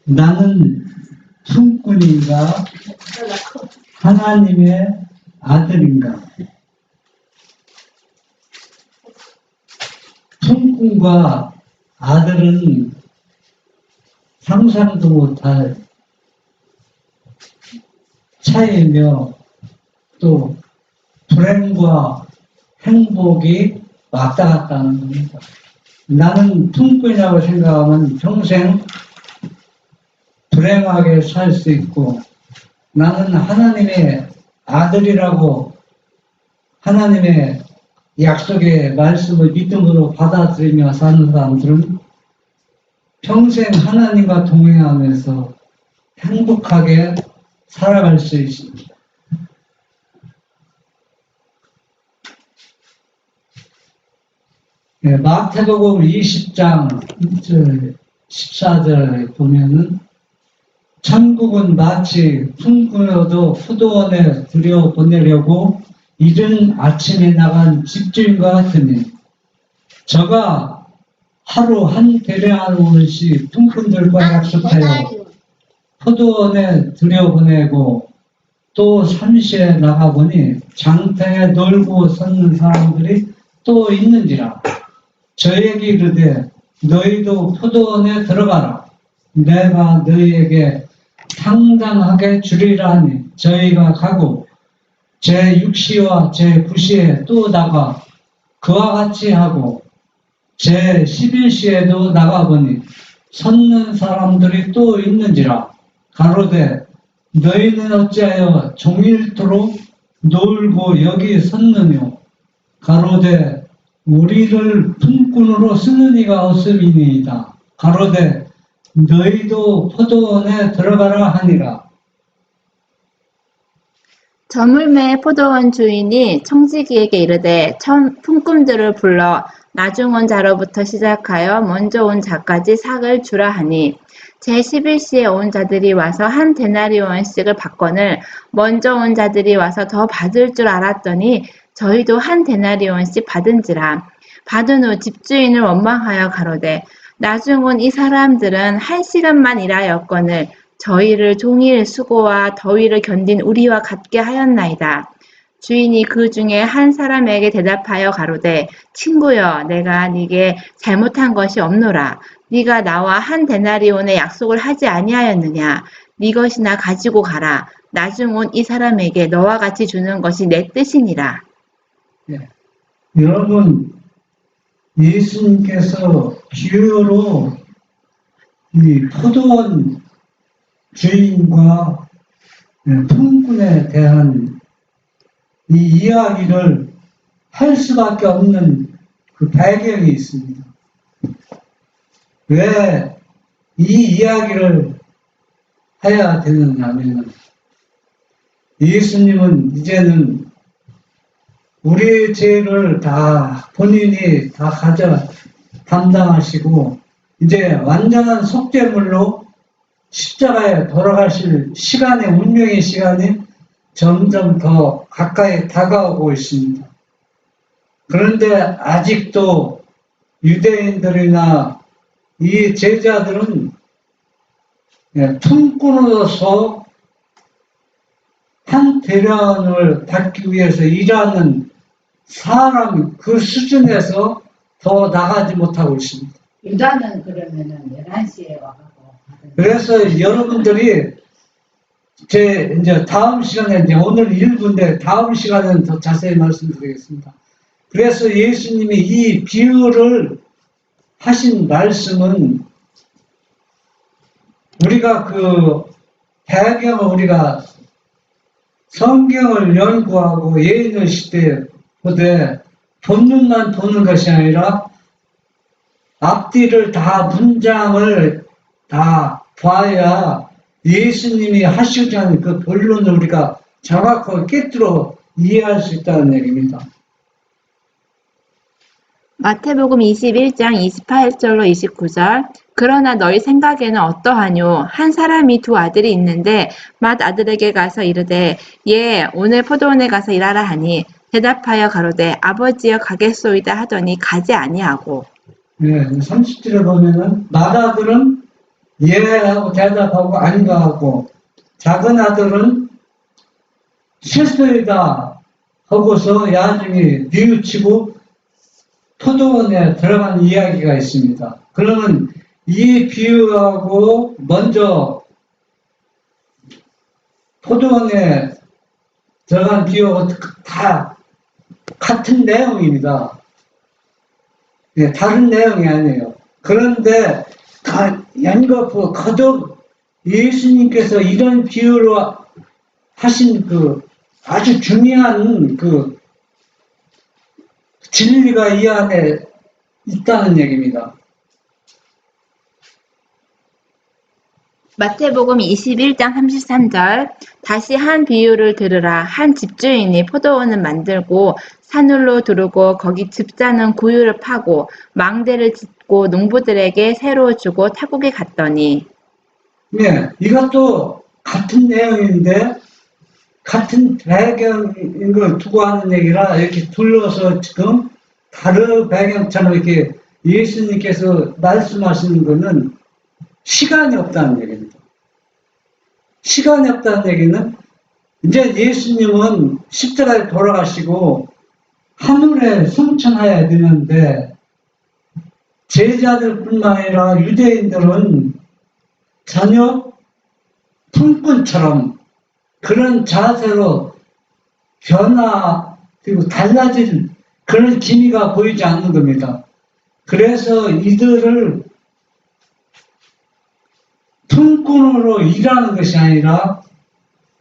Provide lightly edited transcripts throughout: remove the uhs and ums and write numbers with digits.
나는 품꾼인가 하나님의 아들인가? 품꾼과 아들은 상상도 못할 차이며 또 불행과 행복이 왔다 갔다 하는 겁니다. 나는 품꾼이라고 생각하면 평생 불행하게 살 수 있고, 나는 하나님의 아들이라고 하나님의 약속의 말씀을 믿음으로 받아들이며 사는 사람들은 평생 하나님과 동행하면서 행복하게 살아갈 수 있습니다. 네, 마태복음 20장 14절에 보면은 천국은 마치 품꾼으로도 포도원에 들여보내려고 이른 아침에 나간 집주인과 같으니 저가 하루 한 대량원씩 품꾼들과 약속하여 포도원에 들여보내고 또 삼시에 나가보니 장터에 놀고 섰는 사람들이 또 있는지라. 저에게 이르되 너희도 포도원에 들어가라. 내가 너희에게 상당하게 주리라 하니 저희가 가고 제6시와 제9시에 또 나가 그와 같이 하고 제11시에도 나가보니 섰는 사람들이 또 있는지라. 가로되 너희는 어찌하여 종일토록 놀고 여기 섰느뇨. 가로되 우리를 품꾼으로 쓰는 이가 없음이니이다. 가로되 너희도 포도원에 들어가라 하니라. 저물매 포도원 주인이 청지기에게 이르되 품꾼들을 불러 나중 온 자로부터 시작하여 먼저 온 자까지 삭을 주라 하니 제11시에 온 자들이 와서 한 데나리온씩을 받거늘 먼저 온 자들이 와서 더 받을 줄 알았더니 저희도 한 데나리온씩 받은지라. 받은 후 집주인을 원망하여 가로되 나중 온 이 사람들은 1시간만 일하였거늘 저희를 종일 수고와 더위를 견딘 우리와 같게 하였나이다. 주인이 그 중에 한 사람에게 대답하여 가로되 친구여 내가 네게 잘못한 것이 없노라. 네가 나와 한 데나리온의 약속을 하지 아니하였느냐. 네 것이나 가지고 가라. 나중 온 이 사람에게 너와 같이 주는 것이 내 뜻이니라. 네. 여러분, 예수님께서 비유로 이 포도원 주인과 품꾼에 대한 이 이야기를 할 수밖에 없는 그 배경이 있습니다. 왜 이 이야기를 해야 되느냐면 예수님은 이제는 우리의 죄를 다 본인이 다 담당하시고 이제 완전한 속죄물로 십자가에 돌아가실 시간의 운명의 시간이 점점 더 가까이 다가오고 있습니다. 그런데 아직도 유대인들이나 이 제자들은 품꾼으로서 한 대련을 받기 위해서 일하는 사람 그 수준에서 더 나가지 못하고 있습니다. 유다는 그러면은 11시에 와가지고. 그래서 여러분들이 이제 다음 시간에 이제 오늘 1부인데 다음 시간에는 더 자세히 말씀드리겠습니다. 그래서 예수님이 이 비유를 하신 말씀은 우리가 그 배경을 우리가 성경을 연구하고 예인을 시대에 보되 본문만 보는 것이 아니라 앞뒤를 다 문장을 다 봐야 예수님이 하시고자 하는 그 본론을 우리가 정확하게 꿰뚫어 이해할 수 있다는 얘기입니다. 마태복음 21장 28절로 29절. 그러나 너희 생각에는 어떠하뇨? 한 사람이 두 아들이 있는데 맏아들에게 가서 이르되 예 오늘 포도원에 가서 일하라 하니 대답하여 가로되 아버지여 가겠소이다 하더니 가지 아니하고. 네, 30절에 보면은 맏아들은 예하고 대답하고 아닌가 하고, 작은 아들은 실수이다 하고서 나중에 뉘우치고 포도원에 들어간 이야기가 있습니다. 그러면 이 비유하고 먼저 포도원에 들어간 비유하고 다 같은 내용입니다. 네, 다른 내용이 아니에요. 그런데 연거푸 거듭 예수님께서 이런 비유로 하신 그 아주 중요한 그 진리가 이 안에 있다는 얘기입니다. 마태복음 21장 33절 다시 한 비유를 들으라. 한 집주인이 포도원을 만들고 산울로 두르고 거기 즙자는 구유를 파고 망대를 짓고 농부들에게 새로 주고 타국에 갔더니. 네, 이것도 같은 내용인데 같은 배경인 걸 두고 하는 얘기라 이렇게 둘러서 지금 다른 배경처럼 이렇게 예수님께서 말씀하시는 것은 시간이 없다는 얘기입니다. 시간이 없다는 얘기는 이제 예수님은 십자가에 돌아가시고 하늘에 승천하여야 되는데 제자들뿐만 아니라 유대인들은 전혀 품꾼처럼 그런 자세로 변화되고 달라질 그런 기미가 보이지 않는 겁니다. 그래서 이들을 품꾼으로 일하는 것이 아니라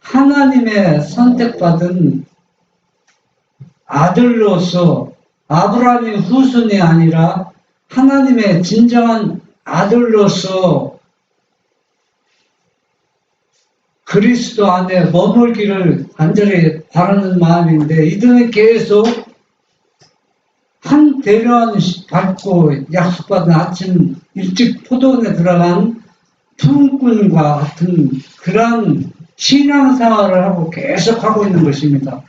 하나님의 선택받은 아들로서 아브라함의 후손이 아니라 하나님의 진정한 아들로서 그리스도 안에 머물기를 간절히 바라는 마음인데 이들은 계속 한 대련 받고 약속받은 아침 일찍 포도원에 들어간 품꾼과 같은 그런 신앙생활을 하고 계속 하고 있는 것입니다.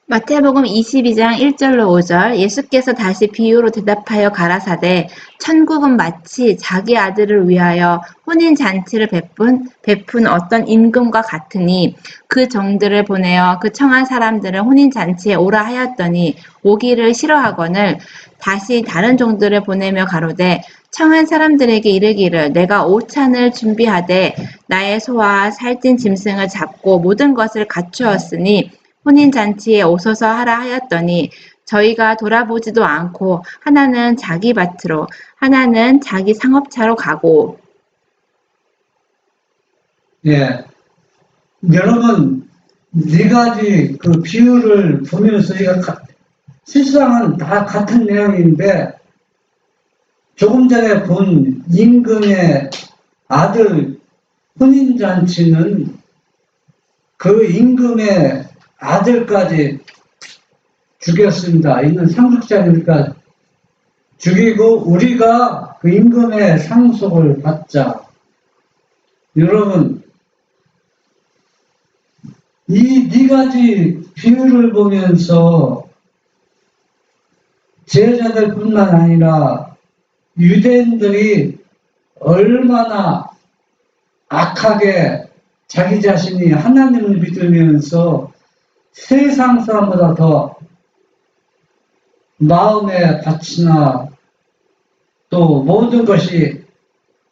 마태복음 22장 1절로 5절 예수께서 다시 비유로 대답하여 가라사대 천국은 마치 자기 아들을 위하여 혼인잔치를 베푼 어떤 임금과 같으니 그 종들을 보내어 그 청한 사람들을 혼인잔치에 오라 하였더니 오기를 싫어하거늘 다시 다른 종들을 보내며 가로되 청한 사람들에게 이르기를 내가 오찬을 준비하되 나의 소와 살찐 짐승을 잡고 모든 것을 갖추었으니 혼인잔치에 오소서 하라 하였더니 저희가 돌아보지도 않고 하나는 자기 밭으로 하나는 자기 상업차로 가고. 예, 여러분 네 가지 그 비유를 보면서 실상은 다 같은 내용인데 조금 전에 본 임금의 아들 혼인잔치는 그 임금의 아들까지 죽였습니다. 이는 상속자니까 죽이고 우리가 그 임금의 상속을 받자. 여러분 이 네 가지 비유를 보면서 제자들뿐만 아니라 유대인들이 얼마나 악하게 자기 자신이 하나님을 믿으면서 세상 사람보다 더 마음의 가치나 또 모든 것이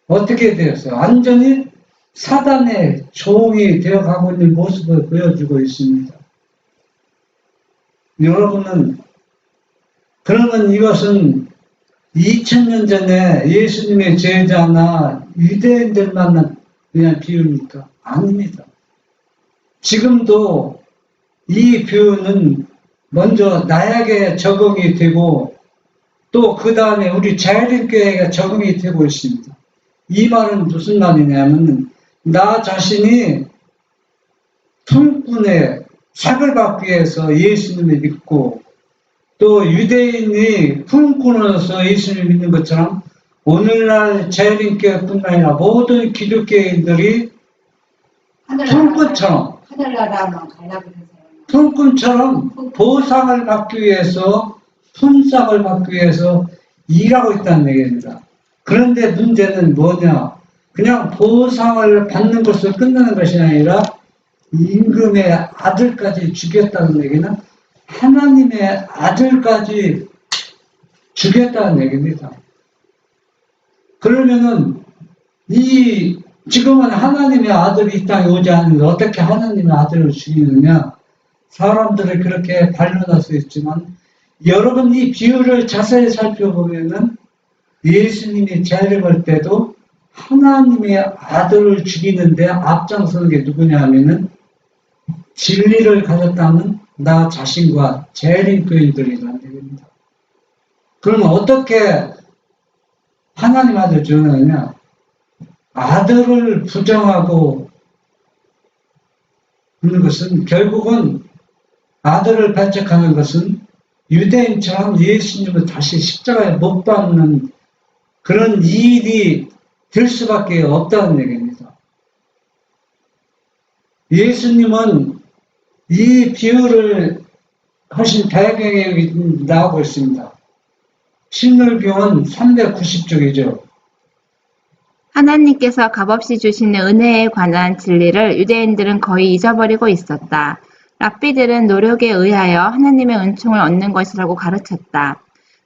어떻게 되었어요? 완전히 사단의 종이 되어가고 있는 모습을 보여주고 있습니다. 여러분은 그러면 이것은 2000년 전에 예수님의 제자나 유대인들만 그냥 비유입니까? 아닙니다. 지금도 이 비유는 먼저 나에게 적용이 되고 또 그 다음에 우리 자율교회가 적용이 되고 있습니다. 이 말은 무슨 말이냐면 나 자신이 품꾼의 삭을 받기 위해서 예수님을 믿고 또 유대인이 품꾼으로서 예수님을 믿는 것처럼 오늘날 자율교회뿐만 아니라 모든 기독교인들이 품꾼처럼 하늘나라만 가려고 그러세요. 품꾼처럼 보상을 받기 위해서 품삯을 받기 위해서 일하고 있다는 얘기입니다. 그런데 문제는 뭐냐? 그냥 보상을 받는 것으로 끝나는 것이 아니라 임금의 아들까지 죽였다는 얘기는 하나님의 아들까지 죽였다는 얘기입니다. 그러면은 지금은 하나님의 아들이 이 땅에 오지 않는데 어떻게 하나님의 아들을 죽이느냐? 사람들을 그렇게 반론할 수 있지만 여러분 이 비유를 자세히 살펴보면은 예수님이 재림할 때도 하나님의 아들을 죽이는데 앞장서는 게 누구냐 하면은 진리를 가졌다는 나 자신과 재림교인들이라는 얘기입니다. 그러면 어떻게 하나님 아들 주느냐? 아들을 부정하고 있는 것은 결국은 아들을 배척하는 것은 유대인처럼 예수님을 다시 십자가에 못 박는 그런 일이 될 수밖에 없다는 얘기입니다. 예수님은 이 비유를 하신 배경에 나오고 있습니다. 신물교원 390쪽이죠. 하나님께서 값없이 주시는 은혜에 관한 진리를 유대인들은 거의 잊어버리고 있었다. 랍비들은 노력에 의하여 하나님의 은총을 얻는 것이라고 가르쳤다.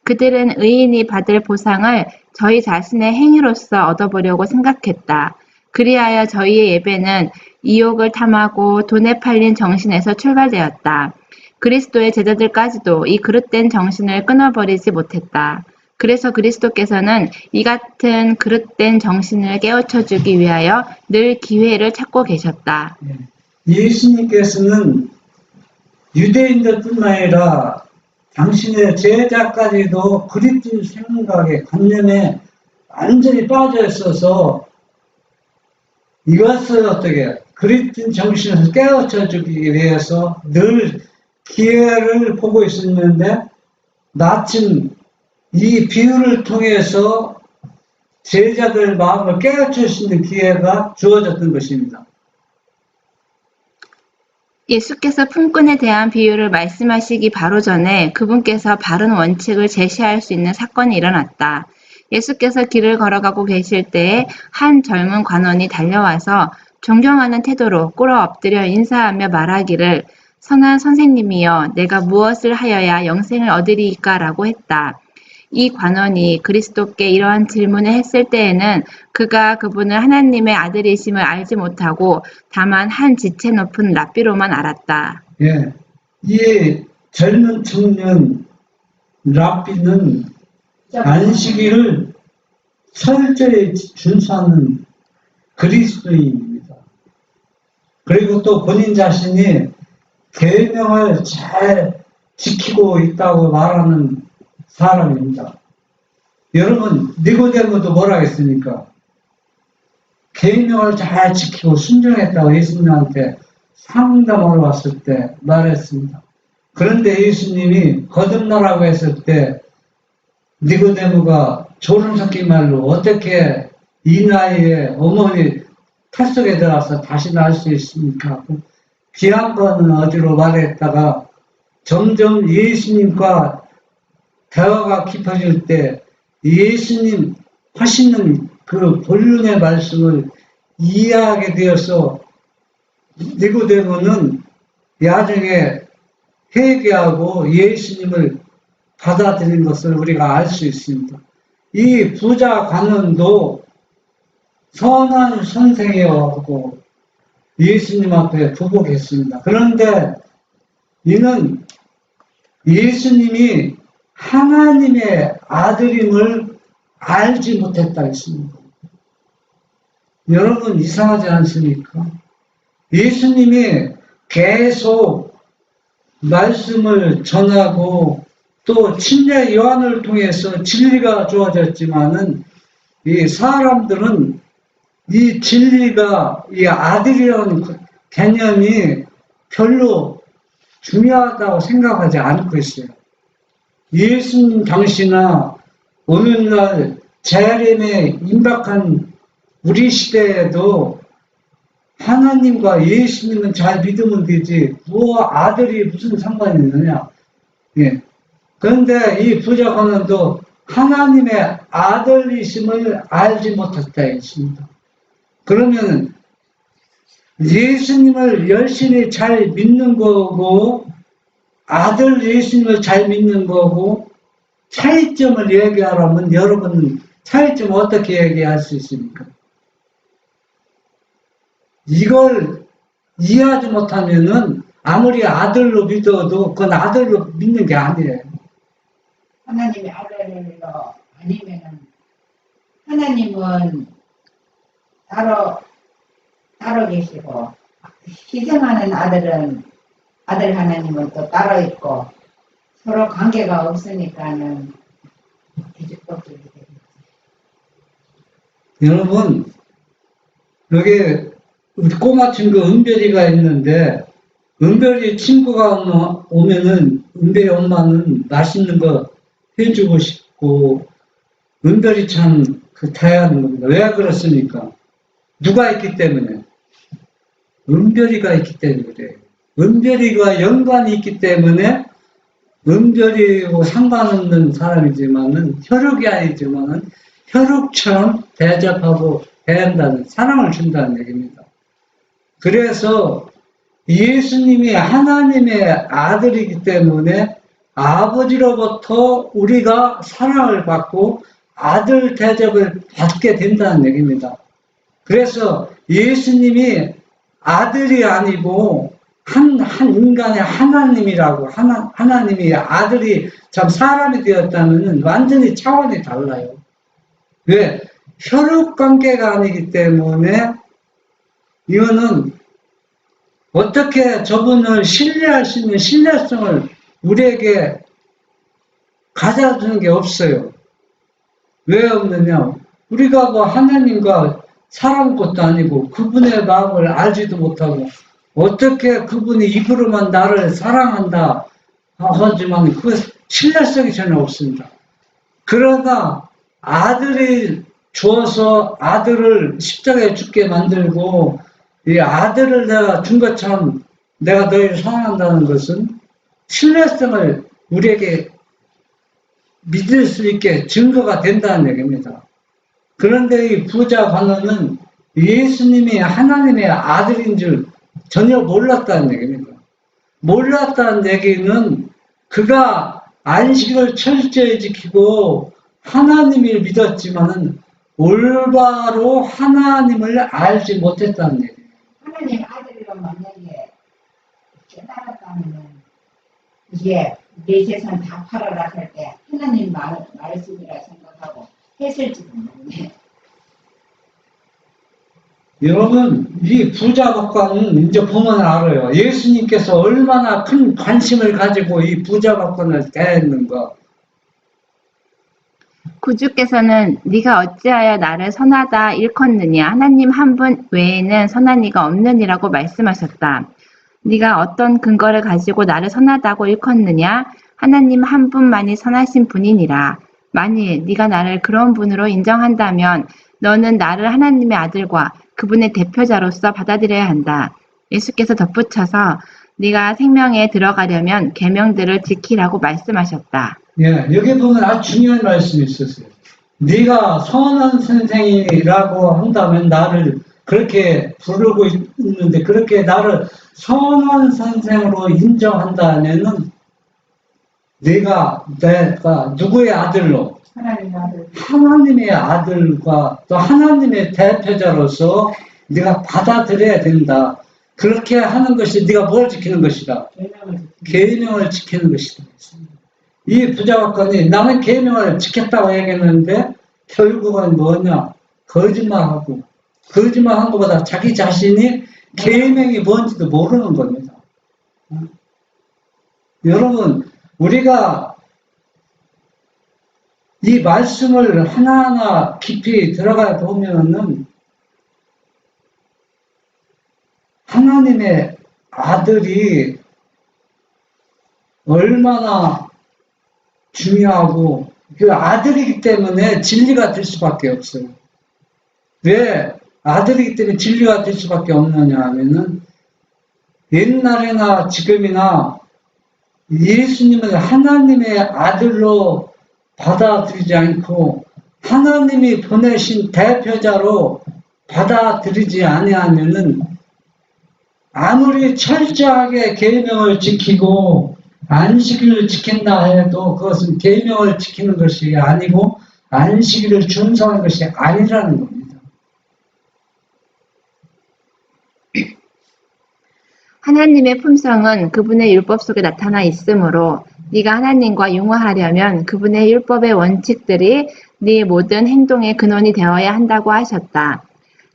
그들은 의인이 받을 보상을 저희 자신의 행위로서 얻어보려고 생각했다. 그리하여 저희의 예배는 이욕을 탐하고 돈에 팔린 정신에서 출발되었다. 그리스도의 제자들까지도 이 그릇된 정신을 끊어버리지 못했다. 그래서 그리스도께서는 이 같은 그릇된 정신을 깨우쳐주기 위하여 늘 기회를 찾고 계셨다. 예수님께서는 유대인들뿐만 아니라 당신의 제자까지도 그리스도 생각에 관념에 완전히 빠져 있어서 이것을 어떻게 그리스도 정신에서 깨우쳐주기 위해서 늘 기회를 보고 있었는데 마침 이 비유를 통해서 제자들 마음을 깨우칠 수 있는 기회가 주어졌던 것입니다. 예수께서 품꾼에 대한 비유를 말씀하시기 바로 전에 그분께서 바른 원칙을 제시할 수 있는 사건이 일어났다. 예수께서 길을 걸어가고 계실 때에 한 젊은 관원이 달려와서 존경하는 태도로 꿇어 엎드려 인사하며 말하기를 선한 선생님이여 내가 무엇을 하여야 영생을 얻으리이까 라고 했다. 이 관원이 그리스도께 이러한 질문을 했을 때에는 그가 그분을 하나님의 아들이심을 알지 못하고 다만 한 지체 높은 랍비로만 알았다. 예, 이 젊은 청년 랍비는 안식일을 철저히 준수하는 그리스도인입니다. 그리고 또 본인 자신이 계명을 잘 지키고 있다고 말하는 사람입니다. 여러분 니고데모도 뭐라 했습니까? 계명을 잘 지키고 순종했다고 예수님한테 상담하러 왔을 때 말했습니다. 그런데 예수님이 거듭나라고 했을 때 니고데모가 조름 섞인 말로 어떻게 이 나이에 어머니 뱃 속에 들어가서 다시 날 수 있습니까? 귀한 거는 어디로 말했다가 점점 예수님과 대화가 깊어질 때 예수님 하시는 그 본론의 말씀을 이해하게 되어서 니고데모는 나중에 회개하고 예수님을 받아들인 것을 우리가 알 수 있습니다. 이 부자 관원도 선한 선생이었고 예수님 앞에 부복했습니다. 그런데 이는 예수님이 하나님의 아들임을 알지 못했다 했습니다. 여러분 이상하지 않습니까? 예수님이 계속 말씀을 전하고 또 침례 요한을 통해서 진리가 주어졌지만은 이 사람들은 이 진리가 이 아들이라는 개념이 별로 중요하다고 생각하지 않고 있어요. 예수님 당시나 오늘날 재림에 임박한 우리 시대에도 하나님과 예수님은 잘 믿으면 되지 아들이 무슨 상관이 있느냐. 예. 그런데 이 부자 관원도 하나님의 아들이심을 알지 못했다 했습니다. 그러면 예수님을 열심히 잘 믿는 거고 아들 예수님을 잘 믿는 거고 차이점을 얘기하라면 여러분은 차이점을 어떻게 얘기할 수 있습니까? 이걸 이해하지 못하면은 아무리 아들로 믿어도 그건 아들로 믿는 게 아니에요. 하나님의 아들로 아니면은 하나님은 따로 계시고 희생하는 아들은 아들 하나님은 또 따로 있고 서로 관계가 없으니까는 뒤죽박죽이 됩니다. 여러분 여기 우리 꼬마 친구 은별이가 있는데 은별이 친구가 오면은 은별이 엄마는 맛있는 거 해주고 싶고 은별이 참 다양한 겁니다. 왜 그렇습니까? 누가 있기 때문에? 은별이가 있기 때문에 그래요. 은별이가 연관이 있기 때문에 은별이하고 상관없는 사람이지만은 혈육이 아니지만은 혈육처럼 대접하고 대한다는 사랑을 준다는 얘기입니다. 그래서 예수님이 하나님의 아들이기 때문에 아버지로부터 우리가 사랑을 받고 아들 대접을 받게 된다는 얘기입니다. 그래서 예수님이 아들이 아니고 한 인간의 하나님이라고 하나님이 아들이 참 사람이 되었다면 완전히 차원이 달라요. 왜? 혈육 관계가 아니기 때문에 이거는 어떻게 저분을 신뢰할 수 있는 신뢰성을 우리에게 가져주는 게 없어요. 왜 없느냐? 우리가 뭐 하나님과 사람 것도 아니고 그분의 마음을 알지도 못하고 어떻게 그분이 입으로만 나를 사랑한다 하지만 그 신뢰성이 전혀 없습니다. 그러나 아들이 주어서 아들을 십자가에 죽게 만들고 이 아들을 내가 준 것처럼 내가 너희를 사랑한다는 것은 신뢰성을 우리에게 믿을 수 있게 증거가 된다는 얘기입니다. 그런데 이 부자 관원은 예수님이 하나님의 아들인 줄 전혀 몰랐다는 얘기입니다. 몰랐다는 얘기는 그가 안식을 철저히 지키고 하나님을 믿었지만은 올바로 하나님을 알지 못했다는 얘기예요. 하나님 아들로 만약에 깨달았다면은 이게 내 재산 다 팔아라 할 때 하나님 말씀이라 생각하고 했을지도 모르네. 여러분, 이 부자 박관은 이제 보면 알아요. 예수님께서 얼마나 큰 관심을 가지고 이 부자 박관을 대했는가. 구주께서는 네가 어찌하여 나를 선하다 일컫느냐 하나님 한 분 외에는 선한 이가 없느니라고 말씀하셨다. 네가 어떤 근거를 가지고 나를 선하다고 일컫느냐 하나님 한 분만이 선하신 분이니라. 만일 네가 나를 그런 분으로 인정한다면 너는 나를 하나님의 아들과 그분의 대표자로서 받아들여야 한다. 예수께서 덧붙여서 네가 생명에 들어가려면 계명들을 지키라고 말씀하셨다. 예, 여기 보면 아주 중요한 말씀이 있었어요. 네가 선한 선생이라고 한다면 나를 그렇게 부르고 있는데 그렇게 나를 선한 선생으로 인정한다면은 내가 누구의 아들로? 하나님의 아들과 또 하나님의 대표자로서 네가 받아들여야 된다. 그렇게 하는 것이 네가 뭘 지키는 것이다? 계명을 지키는 것이다. 이 부자박관이 나는 계명을 지켰다고 얘기했는데 결국은 뭐냐? 거짓말하고 거짓말한 것보다 자기 자신이 계명이 뭔지도 모르는 겁니다. 여러분, 우리가 이 말씀을 하나하나 깊이 들어가 보면은 하나님의 아들이 얼마나 중요하고 그 아들이기 때문에 진리가 될 수밖에 없어요. 왜 아들이기 때문에 진리가 될 수밖에 없느냐 하면은 옛날이나 지금이나 예수님을 하나님의 아들로 받아들이지 않고 하나님이 보내신 대표자로 받아들이지 아니하면은 아무리 철저하게 계명을 지키고 안식일을 지킨다 해도 그것은 계명을 지키는 것이 아니고 안식일을 준수하는 것이 아니라는 겁니다. 하나님의 품성은 그분의 율법 속에 나타나 있으므로 네가 하나님과 융화하려면 그분의 율법의 원칙들이 네 모든 행동의 근원이 되어야 한다고 하셨다.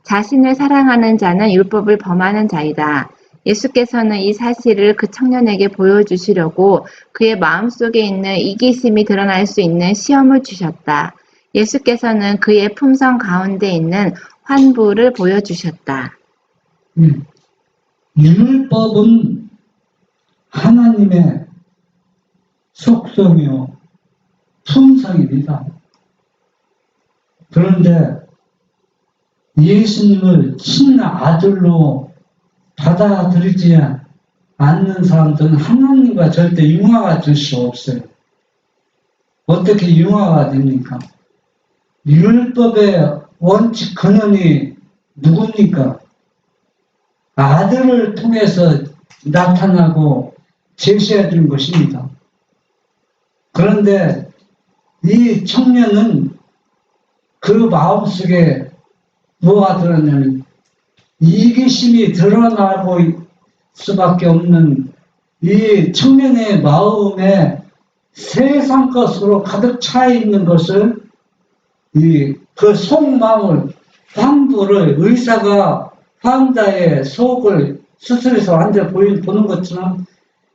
자신을 사랑하는 자는 율법을 범하는 자이다. 예수께서는 이 사실을 그 청년에게 보여주시려고 그의 마음속에 있는 이기심이 드러날 수 있는 시험을 주셨다. 예수께서는 그의 품성 가운데 있는 환부를 보여주셨다. 율법은 하나님의 속성이요 품성입니다. 그런데 예수님을 친아들로 받아들이지 않는 사람들은 하나님과 절대 융화가 될 수 없어요. 어떻게 융화가 됩니까? 율법의 원칙 근원이 누굽니까? 아들을 통해서 나타나고 제시해 준 것입니다. 그런데 이 청년은 그 마음속에 뭐가 들었냐면 이기심이 드러나고 수밖에 없는 이 청년의 마음에 세상 것으로 가득 차 있는 것을 그 속마음을 환부를 의사가 환자의 속을 수술해서 완전히 보는 것처럼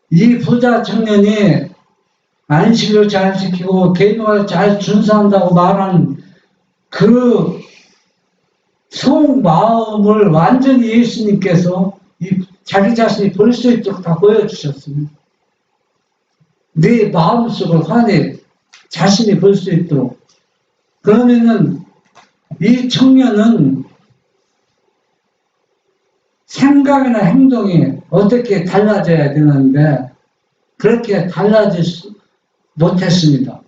이 부자 청년이 안식을 잘 지키고 계명을 잘 준수한다고 말한 그 속마음을 완전히 예수님께서 자기 자신이 볼 수 있도록 다 보여주셨습니다. 네 마음속을 환히 자신이 볼 수 있도록. 그러면은 이 청년은 생각이나 행동이 어떻게 달라져야 되는데 그렇게 달라질 못했습니다.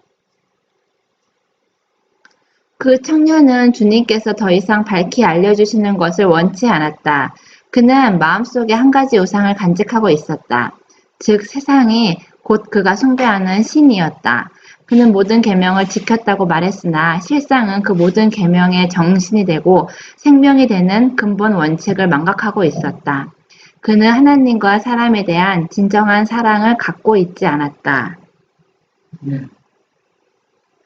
그 청년은 주님께서 더 이상 밝히 알려주시는 것을 원치 않았다. 그는 마음속에 한 가지 우상을 간직하고 있었다. 즉 세상이 곧 그가 숭배하는 신이었다. 그는 모든 계명을 지켰다고 말했으나 실상은 그 모든 계명의 정신이 되고 생명이 되는 근본 원칙을 망각하고 있었다. 그는 하나님과 사람에 대한 진정한 사랑을 갖고 있지 않았다. 네.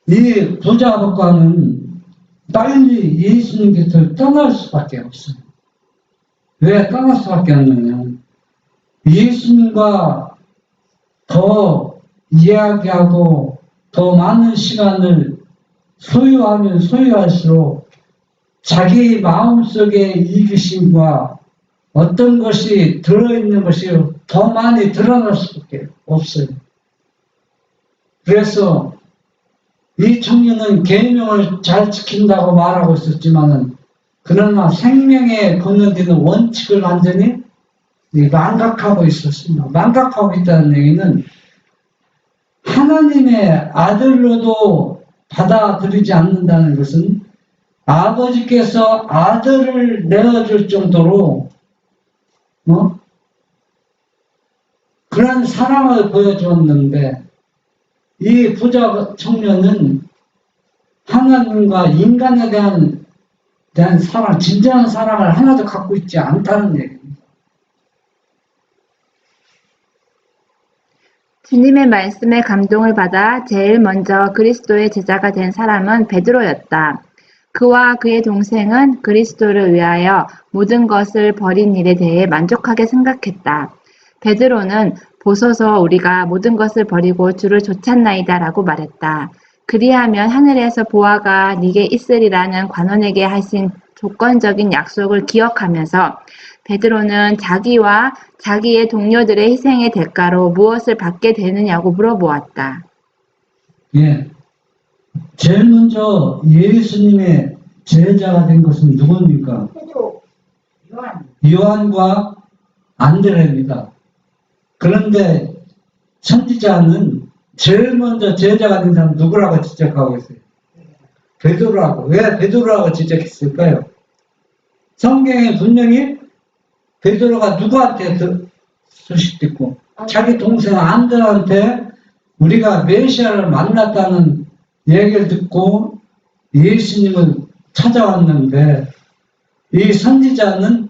이 부자복과는 빨리 예수님 곁을 떠날 수밖에 없어요. 왜 떠날 수밖에 없느냐? 예수님과 더 이야기하고 더 많은 시간을 소유하면 소유할수록 자기 마음속의 이기심과 어떤 것이 들어있는 것이 더 많이 드러날 수밖에 없어요. 그래서 이 청년은 계명을 잘 지킨다고 말하고 있었지만은 그러나 생명에 건너뛰는 원칙을 완전히 망각하고 있었습니다. 망각하고 있다는 얘기는 하나님의 아들로도 받아들이지 않는다는 것은 아버지께서 아들을 내어줄 정도로 그런 사랑을 보여주었는데 이 부자 청년은 하나님과 인간에 대한 사랑, 진정한 사랑을 하나도 갖고 있지 않다는 얘기입니다. 주님의 말씀에 감동을 받아 제일 먼저 그리스도의 제자가 된 사람은 베드로였다. 그와 그의 동생은 그리스도를 위하여 모든 것을 버린 일에 대해 만족하게 생각했다. 베드로는 보소서 우리가 모든 것을 버리고 주를 좇았나이다 라고 말했다. 그리하면 하늘에서 보화가 네게 있으리라는 관원에게 하신 조건적인 약속을 기억하면서 베드로는 자기와 자기의 동료들의 희생의 대가로 무엇을 받게 되느냐고 물어보았다. 예. 제일 먼저 예수님의 제자가 된 것은 누굽니까? 요한과 안드레입니다. 그런데 선지자는 제일 먼저 제자가 된 사람 누구라고 지적하고 있어요? 베드로라고. 왜 베드로라고 지적했을까요? 성경에 분명히 베드로가 누구한테 소식 듣고 자기 동생 안드레한테 우리가 메시아를 만났다는 얘기를 듣고 예수님을 찾아왔는데 이 선지자는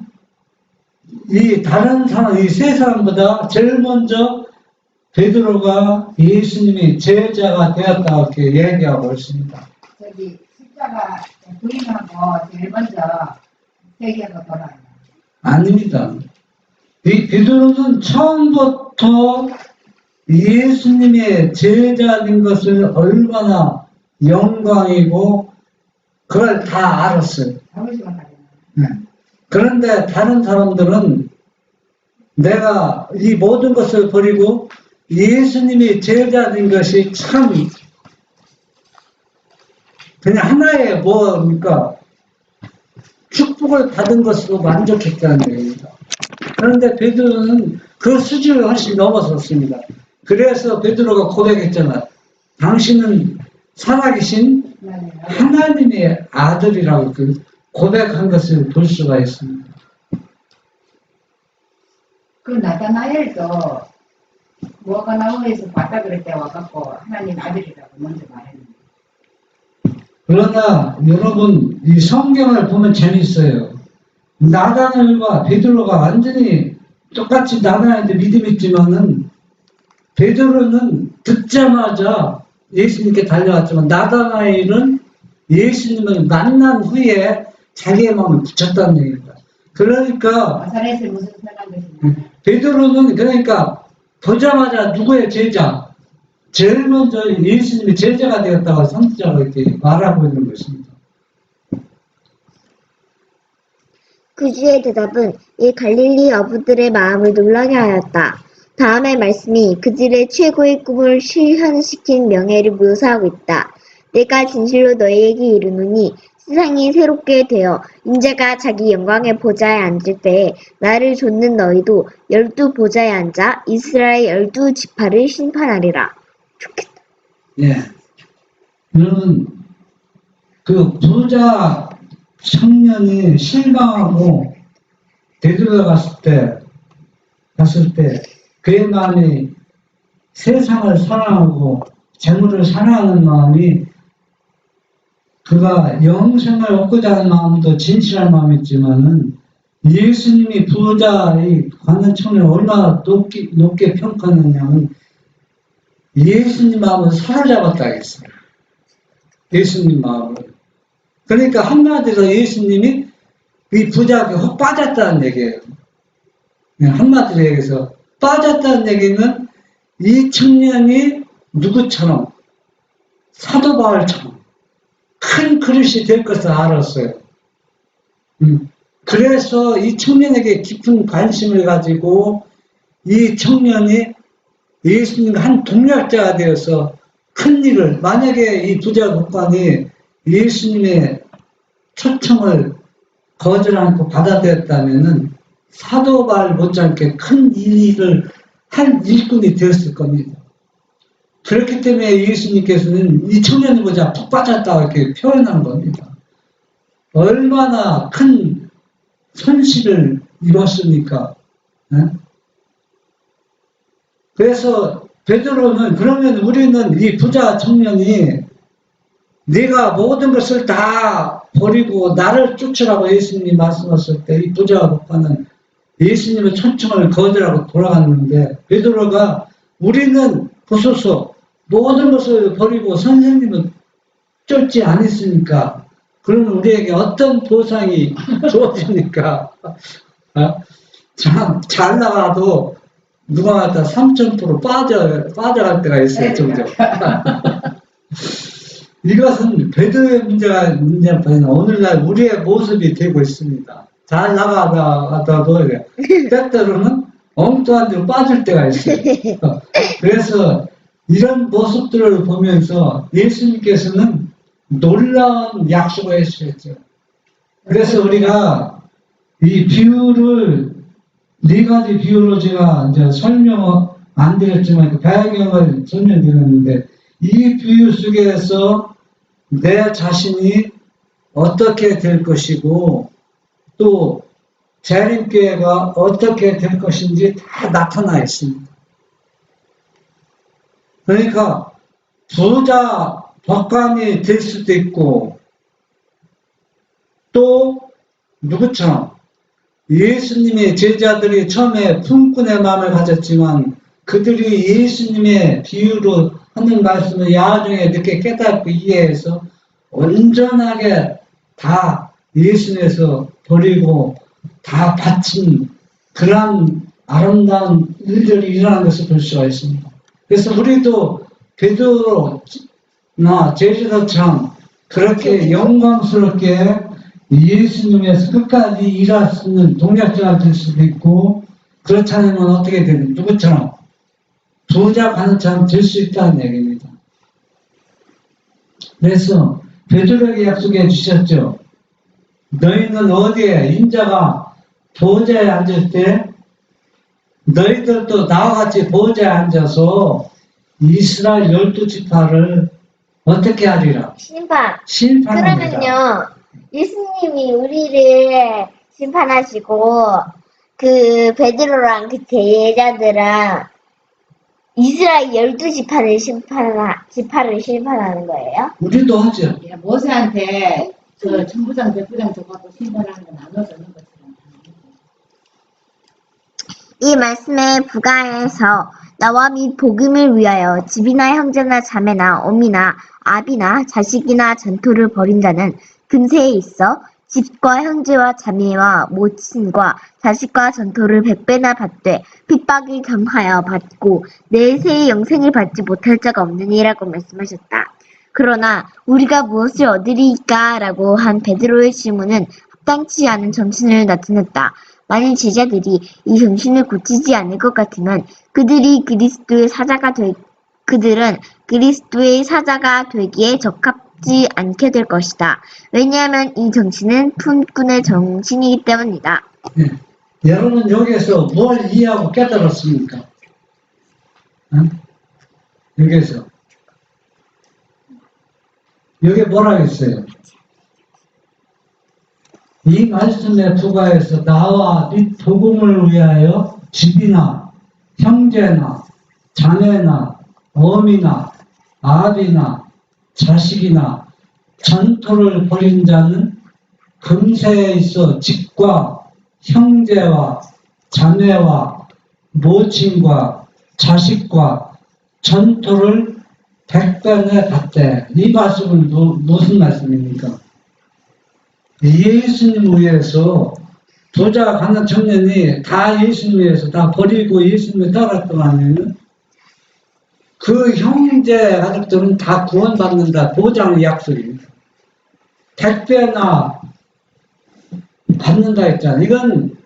이 다른 사람, 이 세 사람보다 제일 먼저 베드로가 예수님이 제자가 되었다고 이렇게 얘기하고 있습니다. 저기 십자가 부인하고 제일 먼저 세계로 돌아요. 아닙니다. 이 베드로는 처음부터 예수님의 제자인 것을 얼마나 영광이고 그걸 다 알았어요. 아버지가 하잖아요. 네. 그런데 다른 사람들은 내가 이 모든 것을 버리고 예수님이 제자인 것이 참 그냥 하나의 뭡니까 축복을 받은 것으로 만족했다는 얘기입니다. 그런데 베드로는 그 수준을 훨씬 넘어섰습니다. 그래서 베드로가 고백했잖아. 당신은 살아계신 하나님의 아들이라고 그 고백한 것을 볼 수가 있습니다. 그 나타나엘도 뭐가 나오에서 봤다 그럴 때 와갖고 하나님 아들이라고 먼저 말했는데. 그러나 여러분 이 성경을 보면 재밌어요. 나다나엘과 베드로가 완전히 똑같이 나다나엘도 믿음이 있지만은 베드로는 듣자마자 예수님께 달려왔지만 나다나엘은 예수님을 만난 후에 자기의 마음을 붙였다는 얘기입니다. 그러니까 나사렛에 무슨 선한 것이냐. 베드로는 그러니까 보자마자 누구의 제자? 제일 먼저 예수님이 제자가 되었다고 선지자가 이렇게 말하고 있는 것입니다. 그주의 대답은 이 갈릴리 어부들의 마음을 놀라게 하였다. 다음의 말씀이 그들의 최고의 꿈을 실현시킨 명예를 묘사하고 있다. 내가 진실로 너희에게 이르노니 세상이 새롭게 되어 인자가 자기 영광의 보좌에 앉을 때에 나를 좇는 너희도 12 보좌에 앉아 이스라엘 12 지파를 심판하리라. 좋겠다. 예. 여러분, 그 부자 청년이 실망하고 베드로가 갔을 때 그의 마음이 세상을 사랑하고 재물을 사랑하는 마음이 그가 영생을 얻고자 하는 마음도 진실한 마음이지만은 예수님이 부자의 관원 청년을 얼마나 높게 평가하느냐면 예수님 마음을 사로잡았다 했어요. 예수님 마음을. 그러니까 한마디로 예수님이 이 부자에게 훅 빠졌다는 얘기예요. 한마디로 얘기해서 빠졌다는 얘기는 이 청년이 누구처럼 사도 바울처럼 큰 그릇이 될 것을 알았어요. 그래서 이 청년에게 깊은 관심을 가지고 이 청년이 예수님과 한 동력자가 되어서 큰 일을, 만약에 이 부자 국관이 예수님의 초청을 거절 않고 받아들였다면은 사도 바울 못지않게 큰 일을 할 일꾼이 되었을 겁니다. 그렇기 때문에 예수님께서는 이 청년보다 푹 빠졌다고 이렇게 표현한 겁니다. 얼마나 큰 손실을 입었습니까? 네? 그래서 베드로는 그러면 우리는 이 부자 청년이 네가 모든 것을 다 버리고 나를 쫓으라고 예수님이 말씀하셨을 때 이 부자 목사는 예수님의 초청을 거절하고 돌아갔는데 베드로가 우리는 보소서 모든 것을 버리고 선생님은 쫓지 않았으니까 그러면 우리에게 어떤 보상이 주어집니까? 참 잘 나가도 누가 갖다 3,000% 빠져갈 때가 있어요. 점점. 이것은 베드로의 문제가 아니라 오늘날 우리의 모습이 되고 있습니다. 잘 나가다가도 때때로는 엉뚱한 데로 빠질 때가 있어요. 그래서 이런 모습들을 보면서 예수님께서는 놀라운 약속을 해주셨죠. 그래서 우리가 이 비유를 네 가지 비유로 제가 이제 설명을 안 드렸지만 그 배경을 설명드렸는데 이 비유 속에서 내 자신이 어떻게 될 것이고 또 재림교회가 어떻게 될 것인지 다 나타나 있습니다. 그러니까 부자 법관이 될 수도 있고 또 누구처럼 예수님의 제자들이 처음에 품꾼의 마음을 가졌지만 그들이 예수님의 비유로 하는 말씀을 야중에 늦게 깨닫고 이해해서 온전하게 다 예수님에서 버리고 다 바친 그러한 아름다운 일들이 일어나는 것을 볼 수가 있습니다. 그래서 우리도 베드로나 제자들처럼 그렇게 영광스럽게 예수님에서 끝까지 일할 수 있는 동력자가 될 수도 있고 그렇지 않으면 어떻게 되는 누구처럼 부자 관처럼 될 수 있다는 얘기입니다. 그래서 베드로에게 약속해 주셨죠. 너희는 어디에 인자가 보좌에 앉을 때 너희들도 나와 같이 보좌에 앉아서 이스라엘 12지파를 어떻게 하리라? 심판합니다. 그러면요, 예수님이 우리를 심판하시고, 그 베드로랑 그 제자들랑 이스라엘 12지파를 심판하는 거예요? 우리도 하죠. 예, 모세한테 그 천부장, 백부장 줘갖고 신분하는 거 나눠주는 것처럼. 이 말씀에 부가해서 나와 및 복음을 위하여 집이나 형제나 자매나 어미나 아비나 자식이나 전토를 벌인 자는 금세에 있어 집과 형제와 자매와 모친과 자식과 전토를 100배나 받되 핍박을 경하여 받고 내세의 영생을 받지 못할 자가 없느니라고 말씀하셨다. 그러나 우리가 무엇을 얻으리까? 라고 한 베드로의 질문은 합당치 않은 정신을 나타냈다. 만일 제자들이 이 정신을 고치지 않을 것 같으면 그들은 그리스도의 사자가 되기에 적합지 않게 될 것이다. 왜냐하면 이 정신은 품꾼의 정신이기 때문이다. 네. 여러분 여기에서 뭘 이해하고 깨달았습니까? 여기에서 여기 뭐라고 했어요? 이 말씀에 부가해서 나와 및 복음을 위하여 집이나 형제나 자매나 어미나 아비나 자식이나 전토를 벌인 자는 금세에 있어 집과 형제와 자매와 모친과 자식과 전토를 100배나 받되 이 말씀은 무슨 말씀입니까? 예수님 위해서 부자 가난 청년이 다 예수님 위해서 다 버리고 예수님을 따랐더라면 그 형제 가족들은 다 구원받는다. 보장의 약속입니다. 100배나 받는다 했잖아요. 이건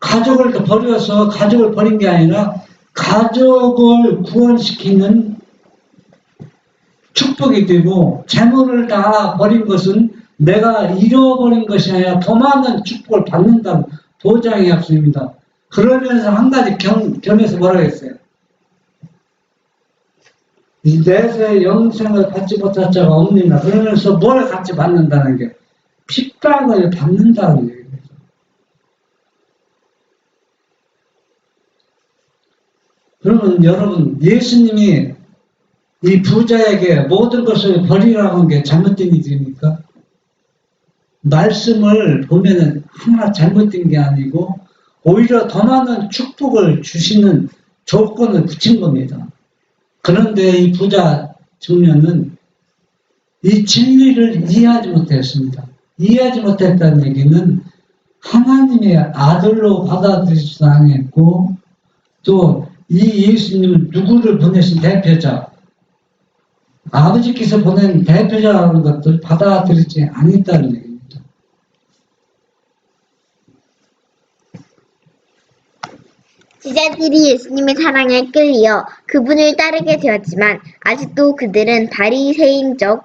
가족을 버려서 가족을 버린 게 아니라 가족을 구원시키는 축복이 되고 재물을 다 버린 것은 내가 잃어버린 것이 아니라 더 많은 축복을 받는다는 보장의 약속입니다. 그러면서 한 가지 겸해서 뭐라고 했어요? 이 내세 영생을 받지 못할 자가 없느니라. 그러면서 뭘 같이 받는다는 게 핍박을 받는다는 얘기입니다. 그러면 여러분 예수님이 이 부자에게 모든 것을 버리라고 한 게 잘못된 일입니까? 말씀을 보면은 하나 잘못된 게 아니고 오히려 더 많은 축복을 주시는 조건을 붙인 겁니다. 그런데 이 부자 청년은 이 진리를 이해하지 못했습니다. 이해하지 못했다는 얘기는 하나님의 아들로 받아들이지도 않았고 또 이 예수님은 누구를 보내신 대표자 아버지께서 보낸 대표자라는 것들 받아들이지 않았다는 얘기입니다. 제자들이 예수님의 사랑에 끌려 그분을 따르게 되었지만 아직도 그들은 바리새인적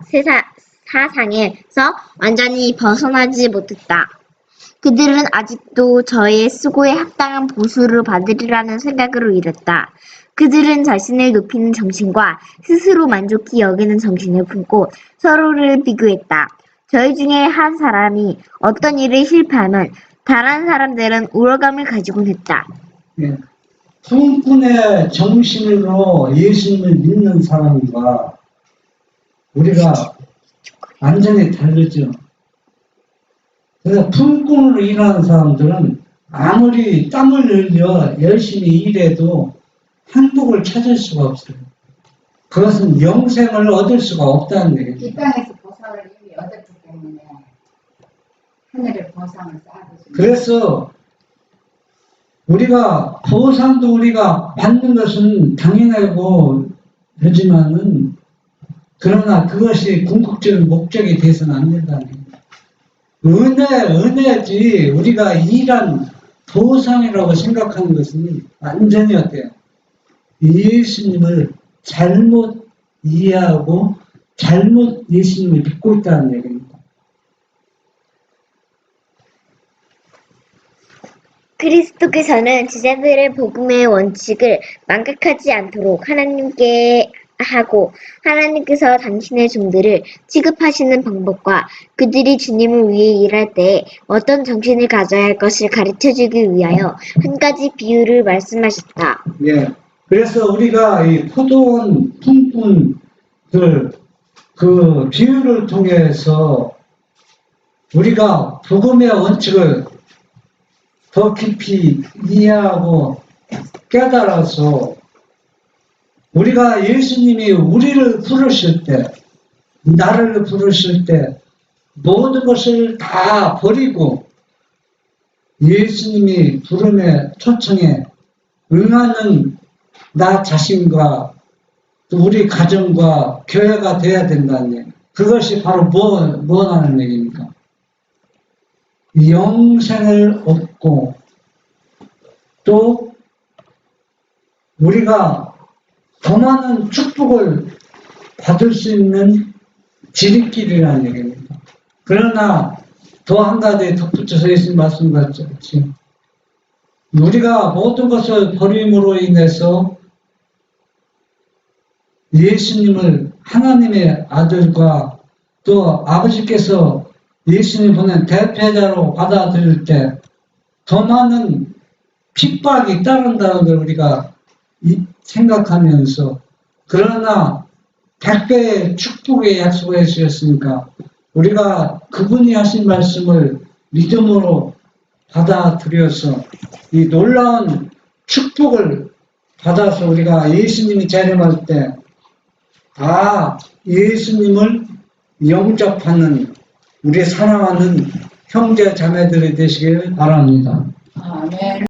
사상에서 완전히 벗어나지 못했다. 그들은 아직도 저의 수고에 합당한 보수를 받으리라는 생각으로 일했다. 그들은 자신을 높이는 정신과 스스로 만족히 여기는 정신을 품고 서로를 비교했다. 저희 중에 한 사람이 어떤 일에 실패하면 다른 사람들은 우월감을 가지곤 했다. 예. 품꾼의 정신으로 예수님을 믿는 사람과 우리가 완전히 다르죠. 그래서 품꾼으로 일하는 사람들은 아무리 땀을 흘려 열심히 일해도 행복을 찾을 수가 없어요. 그것은 영생을 얻을 수가 없다는 얘기죠. 이 땅에서 보상을 이미 얻었기 때문에 하늘의 보상을 쌓아두시. 그래서 우리가 보상도 우리가 받는 것은 당연하고 하지만은 그러나 그것이 궁극적인 목적이 돼서는 안 된다는 거예요. 은혜지 우리가 일한 보상이라고 생각하는 것은 완전히 어때요? 예수님을 잘못 이해하고 잘못 예수님을 믿고 있다는 얘기입니다. 그리스도께서는 제자들의 복음의 원칙을 망각하지 않도록 하나님께 하고 하나님께서 당신의 종들을 취급하시는 방법과 그들이 주님을 위해 일할 때 어떤 정신을 가져야 할 것을 가르쳐주기 위하여 한 가지 비유를 말씀하셨다. 예. 그래서 우리가 이 포도원 품꾼 그 비유를 통해서 우리가 복음의 원칙을 더 깊이 이해하고 깨달아서 우리가 예수님이 우리를 부르실 때, 나를 부르실 때 모든 것을 다 버리고 예수님이 부름의 초청에 응하는 나 자신과 또 우리 가정과 교회가 돼야 된다는 얘기. 그것이 바로 뭐라는 얘기입니까? 영생을 얻고 또 우리가 더 많은 축복을 받을 수 있는 지름길이라는 얘기입니다. 그러나 더 한 가지 덧붙여서 예수님 말씀하셨지. 우리가 모든 것을 버림으로 인해서 예수님을 하나님의 아들과 또 아버지께서 예수님 보낸 대표자로 받아들일 때 더 많은 핍박이 따른다는 걸 우리가 생각하면서 그러나 100배의 축복의 약속을 해주셨으니까 우리가 그분이 하신 말씀을 믿음으로 받아들여서 이 놀라운 축복을 받아서 우리가 예수님이 재림할 때 예수님을 영접하는 우리 사랑하는 형제 자매들이 되시길 바랍니다. 아멘.